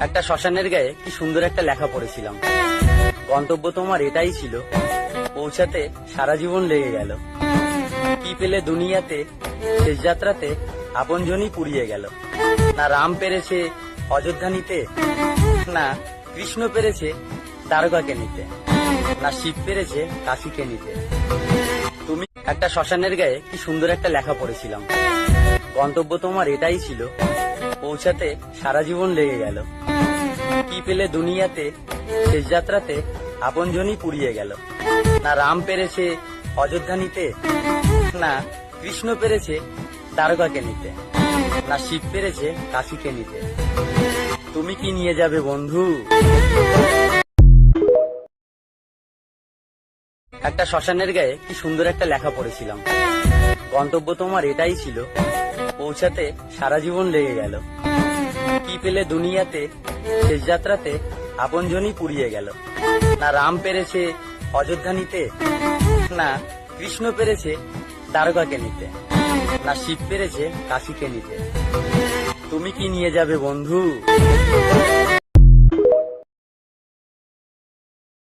একটা শ্মশানের গায়ে কি সুন্দর একটা লেখা পড়েছিলাম। গন্তব্য তোমার এটাই ছিল, পৌঁছাতে সারা জীবন লেগে গেল। কি পেলে দুনিয়াতে, শেষ যাত্রাতে আপনজনই পুড়িয়ে গেল। না রাম পেরেছে অযোধ্যা নিতে, না কৃষ্ণ পেরেছে দ্বারকাকে নিতে, না শিব পেরেছে কাশীকে নিতে। তুমি একটা শ্মশানের গায়ে কি সুন্দর একটা লেখা পড়েছিলাম। গন্তব্য তোমার এটাই ছিল, পৌঁছাতে সারা জীবন লেগে গেল। কি পেলে দুনিয়াতে, শেষ যাত্রাতে আপনজনই পুড়িয়ে গেল। না রাম পেরেছে অযোধ্যা নিতে, না কৃষ্ণ পেরেছে দ্বারকাকে নিতে, না শিব পেরেছে কাশীকে নিতে। তুমি কি নিয়ে যাবে বন্ধু? একটা শ্মশানের গায়ে কি সুন্দর একটা লেখা পড়েছিলাম। গন্তব্য তোমার এটাই ছিল, পৌঁছাতে সারা জীবন লেগে গেল। কি পেলে দুনিয়াতে, শেষ যাত্রাতে আপনজনই পুড়িয়ে গেল। না রাম পেরেছে অযোধ্যা নিতে, না কৃষ্ণ পেরেছে দ্বারকাকে নিতে, না শিব পেরেছে কাশীকে নিতে। তুমি কি নিয়ে যাবে বন্ধু?